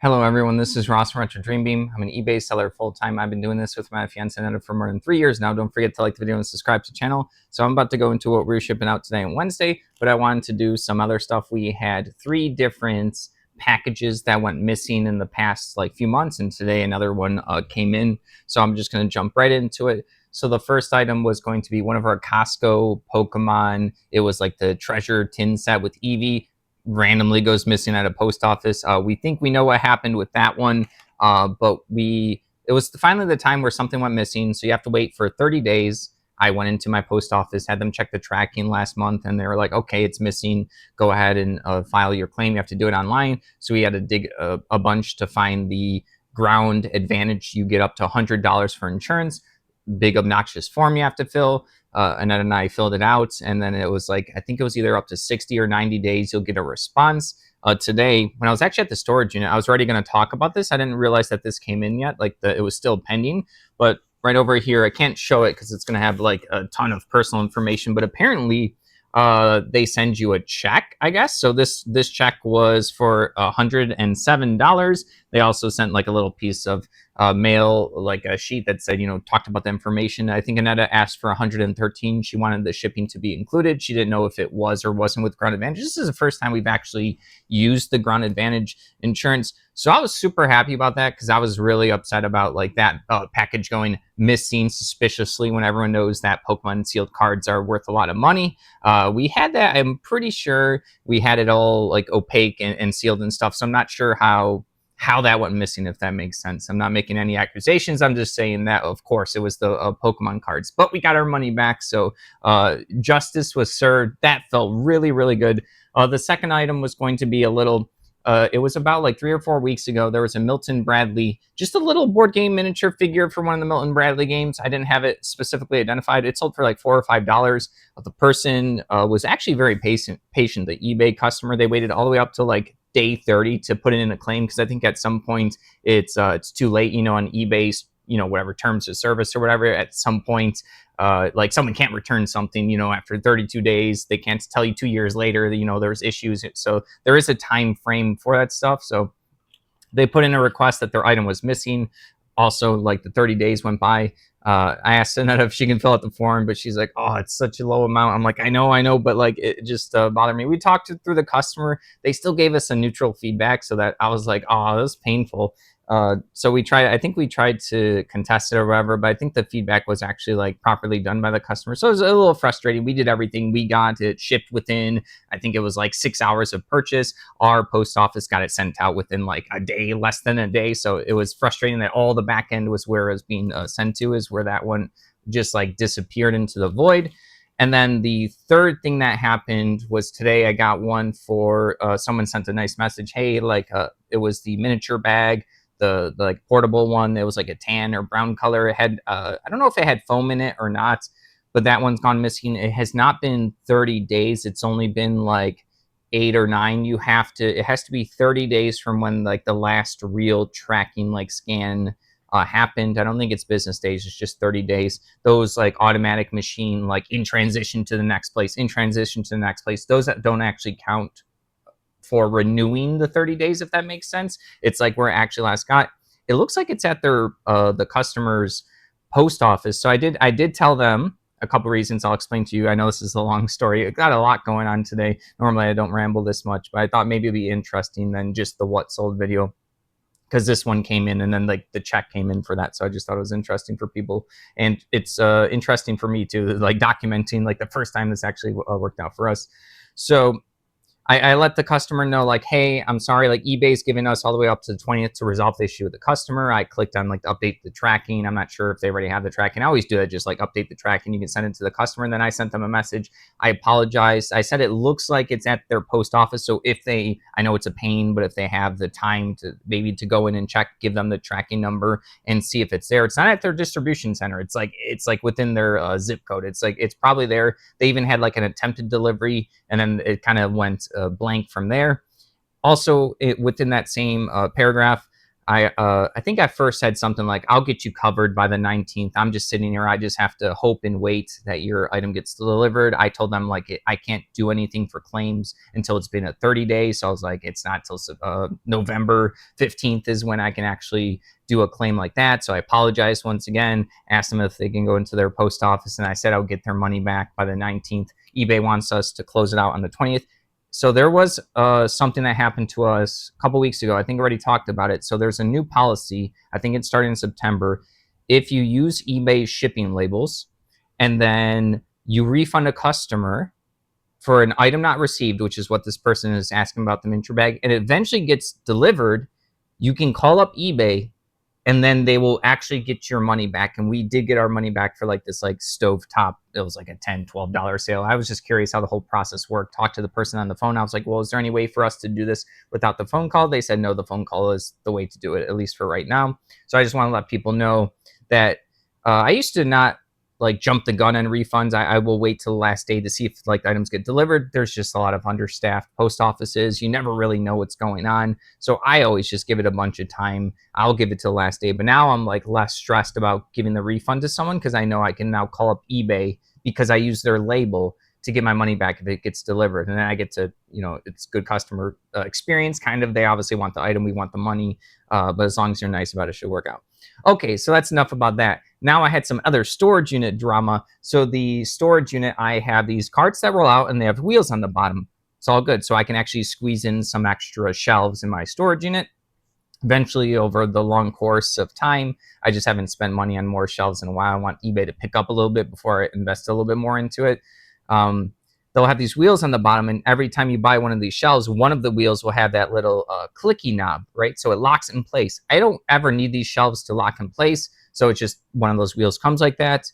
Hello everyone, this is Ross from Retro Dream Beam. I'm an eBay seller full-time. I've been doing this with my fiance Netta for more than 3 years now. Don't forget to like the video and subscribe to the channel. So I'm about to go into what we're shipping out today on Wednesday, but I wanted to do some other stuff. We had 3 different packages that went missing in the past few months, and today another one came in. So I'm just going to jump right into it. So the first item was going to be one of our Costco Pokemon. It was like the treasure tin set with Eevee, randomly goes missing at a post office. We think we know what happened with that one, but it was finally the time where something went missing, so you have to wait for 30 days. I went into my post office, had them check the tracking last month, and they were like, okay, it's missing. Go ahead and file your claim. You have to do it online. So we had to dig a bunch to find the ground advantage. You get up to $100 for insurance. Big obnoxious form you have to fill. Annette and I filled it out, and then it was like, I think it was either up to 60 or 90 days, you'll get a response. Today, when I was actually at the storage unit, I was already going to talk about this. I didn't realize that this came in yet, it was still pending. But right over here, I can't show it because it's going to have like a ton of personal information, but apparently they send you a check, I guess. So this check was for $107. They also sent like a little piece of mail, like a sheet that said, talked about the information. I think Annetta asked for 113. She wanted the shipping to be included. She didn't know if it was or wasn't with Ground Advantage. This is the first time we've actually used the Ground Advantage insurance. So I was super happy about that because I was really upset about like that package going missing suspiciously when everyone knows that Pokemon sealed cards are worth a lot of money. We had that. I'm pretty sure we had it all like opaque and sealed and stuff. So I'm not sure how that went missing, if that makes sense. I'm not making any accusations. I'm just saying that, of course, it was the Pokemon cards. But we got our money back, so justice was served. That felt really, really good. The second item was going to be a little... it was about like 3 or 4 weeks ago. There was a Milton Bradley, just a little board game miniature figure for one of the Milton Bradley games. I didn't have it specifically identified. It sold for like $4 or $5. The person was actually very patient. The eBay customer, they waited all the way up to like day 30 to put it in a claim, because I think at some point it's too late, on eBay's, whatever terms of service or whatever. At some point, like someone can't return something, after 32 days. They can't tell you 2 years later that, there's issues. So there is a time frame for that stuff. So they put in a request that their item was missing. Also, like the 30 days went by. I asked Annette if she can fill out the form, but she's like, oh, it's such a low amount. I'm like, I know, but like it just bothered me. We talked through the customer. They still gave us a neutral feedback, so that I was like, oh, that was painful. So I think we tried to contest it or whatever, but I think the feedback was actually like properly done by the customer. So it was a little frustrating. We did everything. We got it shipped within, I think it was like 6 hours of purchase. Our post office got it sent out within like a day, less than a day. So it was frustrating that all the back end was where it was being sent to, is where that one just like disappeared into the void. And then the third thing that happened was today I got one for someone sent a nice message. Hey, it was the miniature bag, the like portable one. It was like a tan or brown color. It had I don't know if it had foam in it or not, but that one's gone missing. It has not been 30 days. It's only been like 8 or 9. It has to be 30 days from when like the last real tracking like scan happened. I don't think it's business days. It's just 30 days. Those like automatic machine, like in transition to the next place, those that don't actually count for renewing the 30 days, if that makes sense. It's like where it actually last got. It looks like it's at their the customer's post office. So I did tell them a couple reasons. I'll explain to you. I know this is a long story. I got a lot going on today. Normally I don't ramble this much, but I thought maybe it'd be interesting than just the what sold video, because this one came in and then like the check came in for that. So I just thought it was interesting for people, and it's interesting for me too, like documenting like the first time this actually worked out for us. So I let the customer know, like, hey, I'm sorry, like eBay's giving us all the way up to the 20th to resolve the issue with the customer. I clicked on like update the tracking. I'm not sure if they already have the tracking. I always do that, just like update the tracking. You can send it to the customer. And then I sent them a message. I apologize. I said it looks like it's at their post office. So I know it's a pain, but if they have the time to maybe to go in and check, give them the tracking number and see if it's there. It's not at their distribution center. It's like within their zip code. It's probably there. They even had like an attempted delivery, and then it kind of went blank from there. Also, within that same paragraph, I think I first said something like, "I'll get you covered by the 19th. I'm just sitting here. I just have to hope and wait that your item gets delivered." I told them like I can't do anything for claims until it's been a 30 days. So I was like, it's not till November 15th is when I can actually do a claim like that. So I apologized once again, asked them if they can go into their post office, and I said I'll get their money back by the 19th. eBay wants us to close it out on the 20th. So there was something that happened to us a couple weeks ago. I think I already talked about it. So there's a new policy. I think it started in September. If you use eBay shipping labels and then you refund a customer for an item not received, which is what this person is asking about the miniature bag, and it eventually gets delivered, you can call up eBay and then they will actually get your money back. And we did get our money back for like this like stove top. It was like a $10-12 sale. I was just curious how the whole process worked. Talked to the person on the phone. I was like, well, is there any way for us to do this without the phone call? They said no, the phone call is the way to do it, at least for right now. So I just want to let people know that I used to not like jump the gun on refunds. I will wait till the last day to see if like items get delivered. There's just a lot of understaffed post offices. You never really know what's going on. So I always just give it a bunch of time. I'll give it to the last day. But now I'm like less stressed about giving the refund to someone because I know I can now call up eBay because I use their label to get my money back if it gets delivered. And then I get to, it's good customer experience. Kind of, they obviously want the item, we want the money. But as long as you're nice about it, it should work out. Okay, so that's enough about that. Now I had some other storage unit drama. So the storage unit, I have these carts that roll out and they have wheels on the bottom. It's all good. So I can actually squeeze in some extra shelves in my storage unit. Eventually, over the long course of time, I just haven't spent money on more shelves in a while. I want eBay to pick up a little bit before I invest a little bit more into it. They'll have these wheels on the bottom, and every time you buy one of these shelves, one of the wheels will have that little clicky knob, right? So it locks in place. I don't ever need these shelves to lock in place, so it's just one of those wheels comes like that.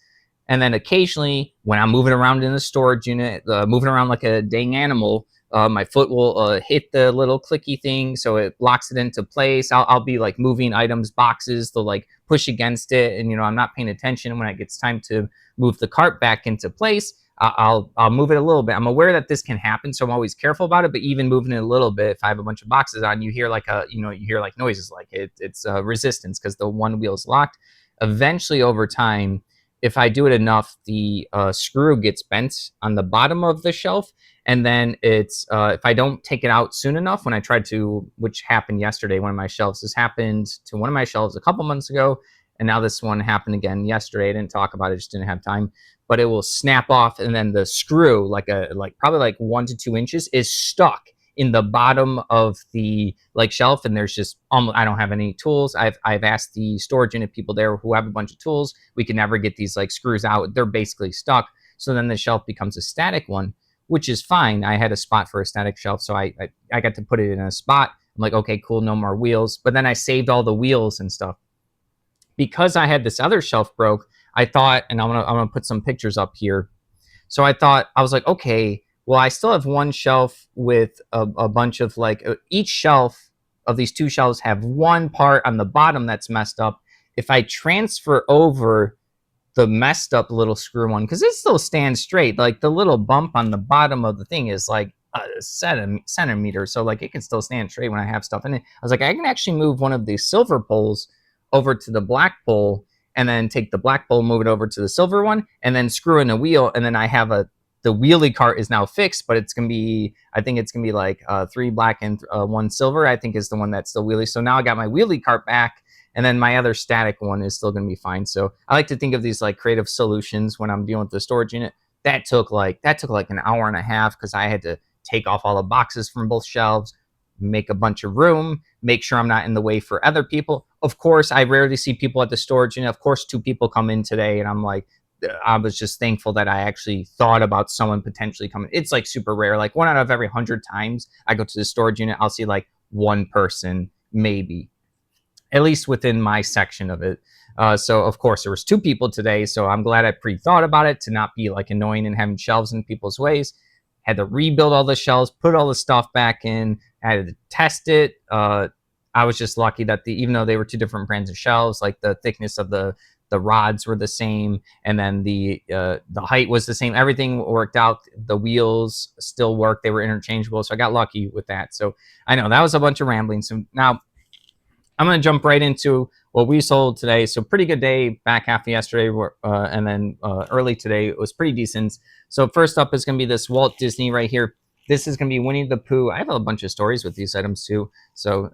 And then occasionally, when I'm moving around in the storage unit, moving around like a dang animal, my foot will hit the little clicky thing, so it locks it into place. I'll be like moving items, boxes, they'll like push against it, and I'm not paying attention. When it gets time to move the cart back into place, I'll move it a little bit. I'm aware that this can happen, so I'm always careful about it. But even moving it a little bit, if I have a bunch of boxes on, you hear like you hear like noises, like it's resistance because the one wheel is locked. Eventually, over time, if I do it enough, the screw gets bent on the bottom of the shelf, and then it's if I don't take it out soon enough, when I tried to, which happened yesterday, one of my shelves. This happened to one of my shelves a couple months ago, and now this one happened again yesterday. I didn't talk about it, just didn't have time. But it will snap off, and then the screw, like probably like 1 to 2 inches, is stuck in the bottom of the like shelf, and there's just I don't have any tools. I've asked the storage unit people there who have a bunch of tools. We can never get these like screws out. They're basically stuck. So then the shelf becomes a static one, which is fine. I had a spot for a static shelf, so I got to put it in a spot. I'm like, okay, cool, no more wheels. But then I saved all the wheels and stuff because I had this other shelf broke. I thought, and I'm gonna put some pictures up here. So I thought, I was like, okay, well, I still have one shelf with a bunch of like each shelf of these two shelves have one part on the bottom that's messed up. If I transfer over the messed up little screw one, because it still stands straight, like the little bump on the bottom of the thing is like a centimeter, so like it can still stand straight when I have stuff in it. I was like, I can actually move one of these silver poles over to the black pole, and then take the black pole, move it over to the silver one, and then screw in a wheel, and then I have the wheelie cart is now fixed, but it's gonna be, I think it's gonna be like 3 black and 1 silver, I think is the one that's still wheelie. So now I got my wheelie cart back, and then my other static one is still gonna be fine. So I like to think of these like creative solutions when I'm dealing with the storage unit. That took like an hour and a half because I had to take off all the boxes from both shelves, make a bunch of room, make sure I'm not in the way for other people. Of course, I rarely see people at the storage, and of course 2 people come in today, and I'm like, I was just thankful that I actually thought about someone potentially coming. It's like super rare. Like 1 out of every 100 times I go to the storage unit, I'll see like 1 person, maybe, at least within my section of it. So of course there was 2 people today, so I'm glad I pre-thought about it to not be like annoying and having shelves in people's ways. Had to rebuild all the shelves, put all the stuff back in, had to test it. I was just lucky that even though they were 2 different brands of shelves, like the thickness of the rods were the same, and then the height was the same. Everything worked out. The wheels still worked. They were interchangeable, so I got lucky with that. So I know that was a bunch of rambling. So now I'm going to jump right into what we sold today. So pretty good day back half of yesterday, and then early today it was pretty decent. So first up is going to be this Walt Disney right here. This is going to be Winnie the Pooh. I have a bunch of stories with these items too, so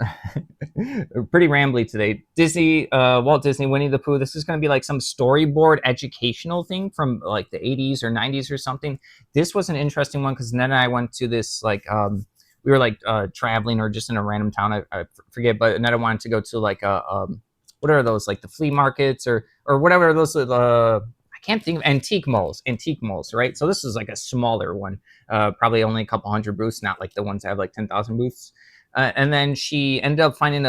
pretty rambly today. Disney, Walt Disney, Winnie the Pooh. This is going to be like some storyboard educational thing from like the 80s or 90s or something. This was an interesting one because Ned and I went to this like we were like traveling or just in a random town. I forget, but Ned wanted to go to like a what are those, like the flea markets or whatever those I can't think of, antique malls, right? So this is like a smaller one, probably only a couple hundred booths, not like the ones that have like 10,000 booths. And then she ended up finding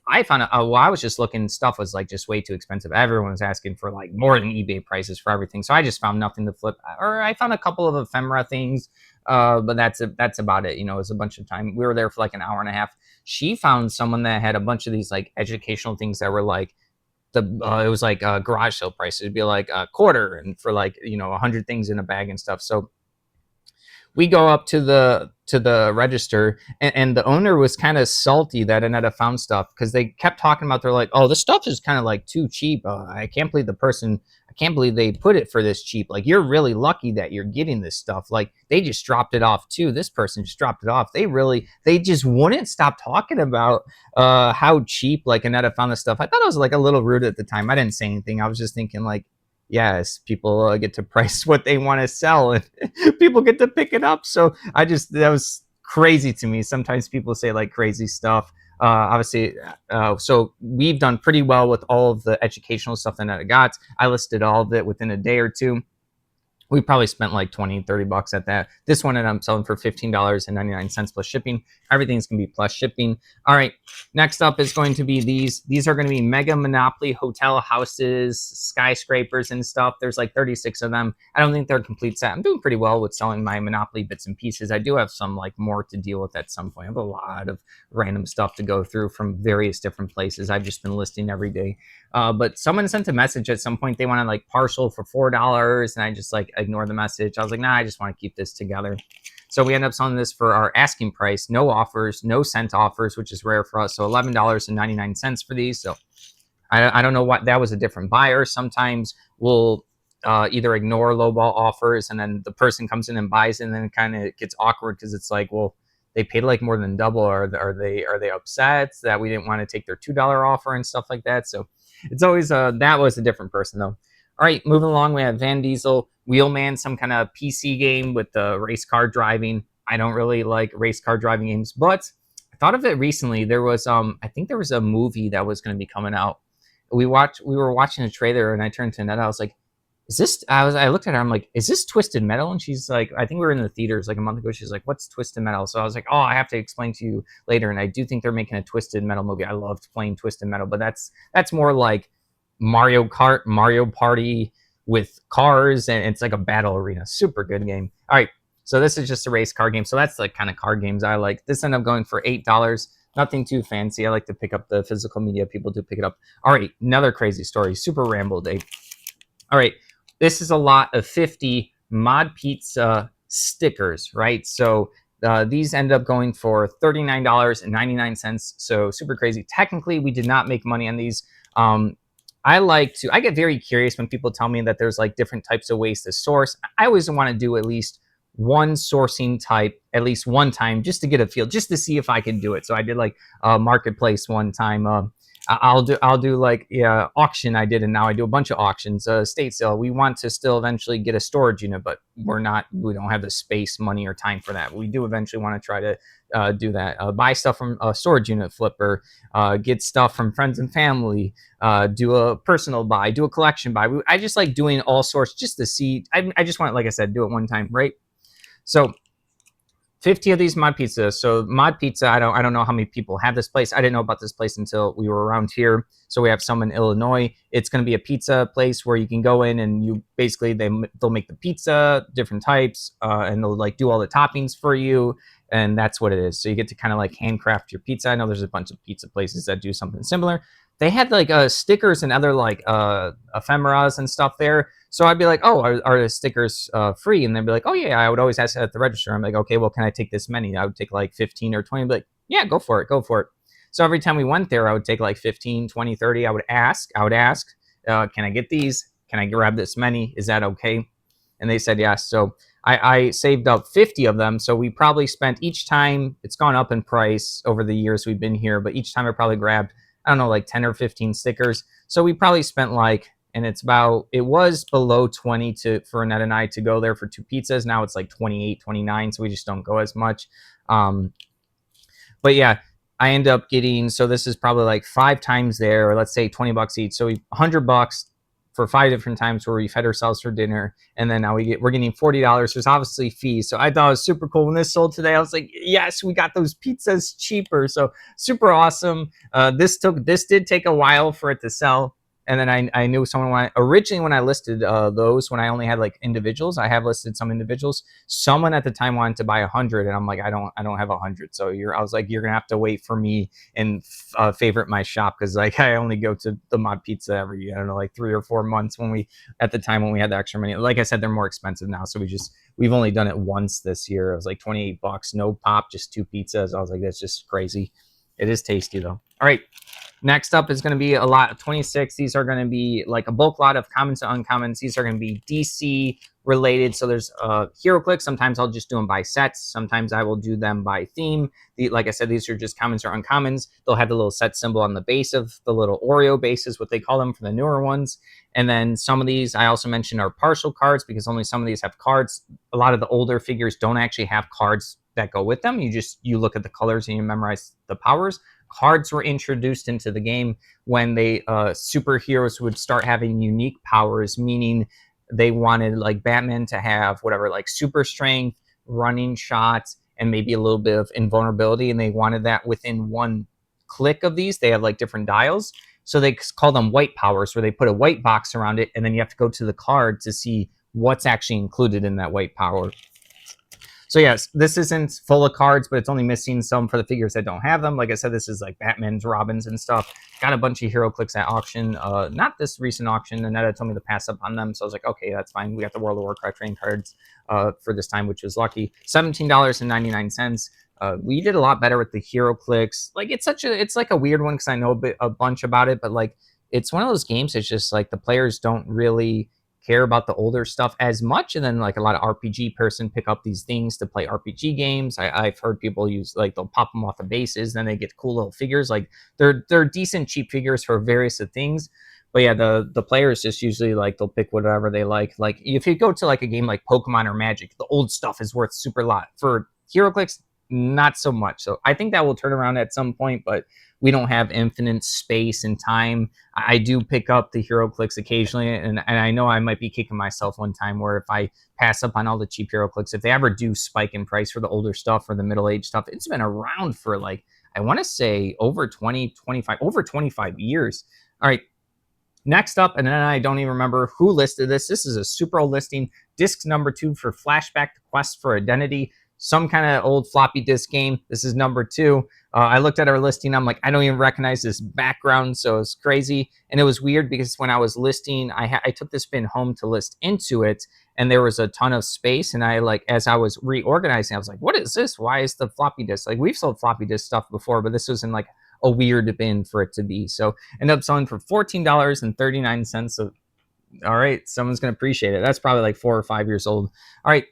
I found while I was just looking, stuff was like just way too expensive. Everyone was asking for like more than eBay prices for everything. So I just found nothing to flip. Or I found a couple of ephemera things, but that's about it. You know, it was a bunch of time. We were there for like an hour and a half. She found someone that had a bunch of these like educational things that were like it was like garage sale prices. It'd be like a quarter, and for like 100 things in a bag and stuff. So we go up to the register, and the owner was kind of salty that Annetta found stuff because they kept talking about, they're like, oh, this stuff is kind of like too cheap. I can't believe they put it for this cheap. Like, you're really lucky that you're getting this stuff. Like, they just dropped it off too. This person just dropped it off. They just wouldn't stop talking about how cheap like Annetta found this stuff. I thought it was like a little rude at the time. I didn't say anything. I was just thinking like, yes, people get to price what they want to sell, and people get to pick it up. So that was crazy to me. Sometimes people say like crazy stuff. Obviously, so we've done pretty well with all of the educational stuff that I got. I listed all of it within a day or two. We probably spent like 20-30 bucks at that. This one I'm selling for $15.99 plus shipping. Everything's gonna be plus shipping. All right, next up is going to be these are going to be mega monopoly hotel houses, skyscrapers and stuff. There's like 36 of them. I don't think they're a complete set. I'm doing pretty well with selling my monopoly bits and pieces. I do have some like more to deal with at some point. I have a lot of random stuff to go through from various different places. I've just been listing every day. But someone sent a message at some point. They wanted like partial for $4, and I just like ignore the message. I was like, nah, I just want to keep this together. So we end up selling this for our asking price, no offers, no cent offers, which is rare for us. So $11.99 for these. So I don't know what, that was a different buyer. Sometimes we'll either ignore lowball offers, and then the person comes in and buys it, and then it kind of gets awkward because it's like, well, they paid like more than double. Are they upset that we didn't want to take their $2 offer and stuff like that? So it's always that was a different person though. All right, moving along, we have Van Diesel, Wheelman, some kind of PC game with the race car driving. I don't really like race car driving games, but I thought of it recently. There was I think there was a movie that was going to be coming out. We were watching a trailer, and I turned to Netta. I was like, is this, I looked at her, I'm like, is this Twisted Metal? And she's like, I think we were in the theaters like a month ago. She's like, what's Twisted Metal? So I was like, oh, I have to explain to you later. And I do think they're making a Twisted Metal movie. I loved playing Twisted Metal, but that's more like Mario Kart, Mario Party with cars, and it's like a battle arena. Super good game. All right, so this is just a race car game. So that's the kind of car games I like. This ended up going for $8. Nothing too fancy. I like to pick up the physical media. People do pick it up. All right, another crazy story. Super ramble day. All right, this is a lot of 50 Mod Pizza stickers, right? So these end up going for $39.99. So super crazy. Technically, we did not make money on these. I get very curious when people tell me that there's like different types of ways to source. I always want to do at least one sourcing type at least one time just to get a feel, just to see if I can do it. So I did like a marketplace one time. I'll do like auction I did, and now I do a bunch of auctions. State sale. We want to still eventually get a storage unit, but we don't have the space, money, or time for that. We do eventually want to try to do that. Buy stuff from a storage unit flipper, get stuff from friends and family, do a personal buy, do a collection buy. I just like doing all sorts just to see. I just want, like I said, do it one time, right? So 50 of these Mod Pizza. So Mod Pizza, I don't know how many people have this place. I didn't know about this place until we were around here. So we have some in Illinois. It's going to be a pizza place where you can go in and you basically they'll make the pizza, different types, and they'll like do all the toppings for you. And that's what it is. So you get to kind of like handcraft your pizza. I know there's a bunch of pizza places that do something similar. They had like stickers and other like ephemeras and stuff there. So I'd be like, oh, are the stickers free? And they'd be like, oh yeah, I would always ask at the register. I'm like, okay, well, can I take this many? I would take like 15 or 20. I'd be like, yeah, go for it. So every time we went there, I would take like 15, 20, 30. I would ask, can I get these? Can I grab this many? Is that okay? And they said yes. So I saved up 50 of them. So we probably spent each time, it's gone up in price over the years we've been here, but each time I probably grabbed, I don't know, like 10 or 15 stickers. So we probably spent like, and it was below 20 for Annette and I to go there for 2 pizzas. Now it's like 28, 29. So we just don't go as much. But yeah, I end up getting, so this is probably like 5 times there, or let's say 20 bucks each. So $100 for 5 different times where we fed ourselves for dinner, and then now we're getting $40. There's obviously fees, so I thought it was super cool when this sold today. I was like, yes, we got those pizzas cheaper, so super awesome. This did take a while for it to sell, and then I knew someone originally when I listed those, when I only had like individuals. I have listed some individuals. Someone at the time wanted to buy 100, and I'm like, I don't have 100. So I was like, you're gonna have to wait for me and favorite my shop, because like I only go to the Mod Pizza every, I don't know, like 3 or 4 months at the time when we had the extra money. Like I said, they're more expensive now, so we've only done it once this year. It was like 28 bucks, no pop, just 2 pizzas. I was like, that's just crazy. It is tasty though. All right. Next up is going to be a lot of 26. These are going to be like a bulk lot of commons to uncommons. These are going to be DC related. So there's hero clicks. Sometimes I'll just do them by sets. Sometimes I will do them by theme. Like I said, these are just commons or uncommons. They'll have the little set symbol on the base of the little Oreo base is what they call them for the newer ones. And then some of these I also mentioned are partial cards, because only some of these have cards. A lot of the older figures don't actually have cards that go with them. You look at the colors and you memorize the powers. Cards were introduced into the game when superheroes would start having unique powers, meaning they wanted like Batman to have whatever, like super strength, running shots, and maybe a little bit of invulnerability, and they wanted that within one click of these. They have like different dials, so they call them white powers, where they put a white box around it, and then you have to go to the card to see what's actually included in that white power. So yes, this isn't full of cards, but it's only missing some for the figures that don't have them. Like I said, this is like Batman's, Robin's, and stuff. Got a bunch of hero clicks at auction. Not this recent auction. Annetta told me to pass up on them, so I was like, okay, that's fine. We got the World of Warcraft trading cards for this time, which was lucky. $17.99. We did a lot better with the hero clicks. Like it's like a weird one, because I know a bunch about it, but like it's one of those games. It's just like the players don't really care about the older stuff as much, and then like a lot of RPG person pick up these things to play RPG games. I've heard people use, like, they'll pop them off the bases, then they get cool little figures. Like they're decent cheap figures for various things. But yeah, the players just usually like they'll pick whatever they like. Like if you go to like a game like Pokemon or Magic, the old stuff is worth super lot. For HeroClix, not so much. So I think that will turn around at some point, but we don't have infinite space and time. I do pick up the HeroClix occasionally, and I know I might be kicking myself one time where if I pass up on all the cheap HeroClix, if they ever do spike in price for the older stuff or the middle-aged stuff, it's been around for like, I want to say over 25 years. All right. Next up, and then I don't even remember who listed this. This is a super old listing. Disc number 2 for Flashback: The Quest for Identity. Some kind of old floppy disk game. This is number 2. I looked at our listing. I'm like, I don't even recognize this background, so it's crazy. And it was weird because when I was listing, I took this bin home to list into it, and there was a ton of space. And as I was reorganizing, I was like, what is this? Why is the floppy disk? Like, we've sold floppy disk stuff before, but this was in like a weird bin for it to be. So ended up selling for $14.39. So all right, someone's gonna appreciate it. That's probably like 4 or 5 years old. All right,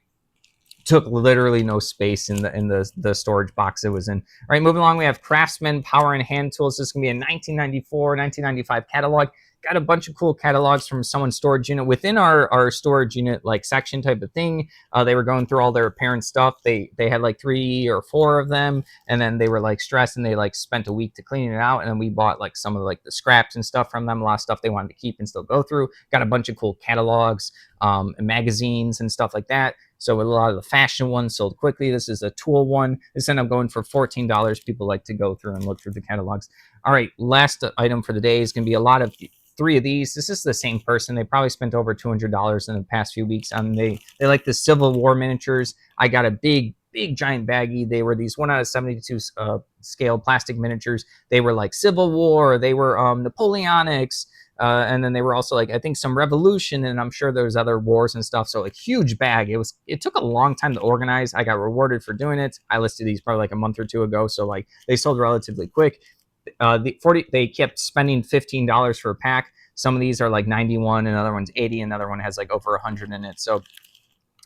took literally no space in the storage box it was in. All right, moving along, we have Craftsman Power and Hand Tools. This is gonna be a 1994, 1995 catalog. Got a bunch of cool catalogs from someone's storage unit within our storage unit, like section type of thing. They were going through all their parent stuff. They had like 3 or 4 of them, and then they were like stressed, and they like spent a week to clean it out. And then we bought like some of like the scraps and stuff from them, a lot of stuff they wanted to keep and still go through. Got a bunch of cool catalogs, and magazines and stuff like that. So a lot of the fashion ones sold quickly. This is a tool one. This ended up going for $14. People like to go through and look through the catalogs. All right, last item for the day is going to be a lot of 3 of these. This is the same person. They probably spent over $200 in the past few weeks. They like the Civil War miniatures. I got a big giant baggie. They were these 1 out of 72 scale plastic miniatures. They were like Civil War. They were Napoleonics. And then they were also like, I think, some Revolution, and I'm sure there's other wars and stuff. So like huge bag. It took a long time to organize. I got rewarded for doing it. I listed these probably like a month or 2 ago. So like they sold relatively quick. They kept spending $15 for a pack. Some of these are like 91, another one's 80, another one has like over 100 in it. So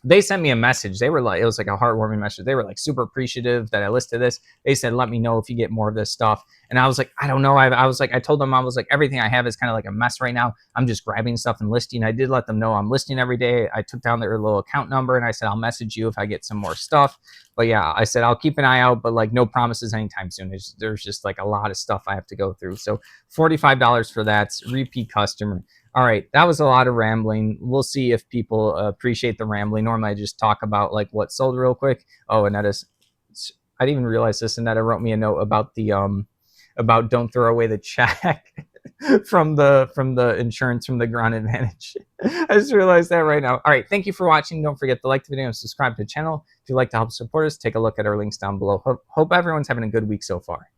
they sent me a message. They were like, it was like a heartwarming message. They were like super appreciative that I listed this. They said, let me know if you get more of this stuff. And I was like, I don't know. I was like, I told them, I was like, everything I have is kind of like a mess right now. I'm just grabbing stuff and listing. I did let them know I'm listing every day. I took down their little account number and I said, I'll message you if I get some more stuff. But yeah, I said, I'll keep an eye out, but like no promises anytime soon. There's just like a lot of stuff I have to go through. So $45 for that, repeat customer. All right, that was a lot of rambling. We'll see if people appreciate the rambling. Normally, I just talk about like what sold real quick. Oh, Annetta's, I didn't even realize this. Annetta wrote me a note about the about don't throw away the check from the insurance from the Ground Advantage. I just realized that right now. All right, thank you for watching. Don't forget to like the video and subscribe to the channel. If you'd like to help support us, take a look at our links down below. Hope everyone's having a good week so far.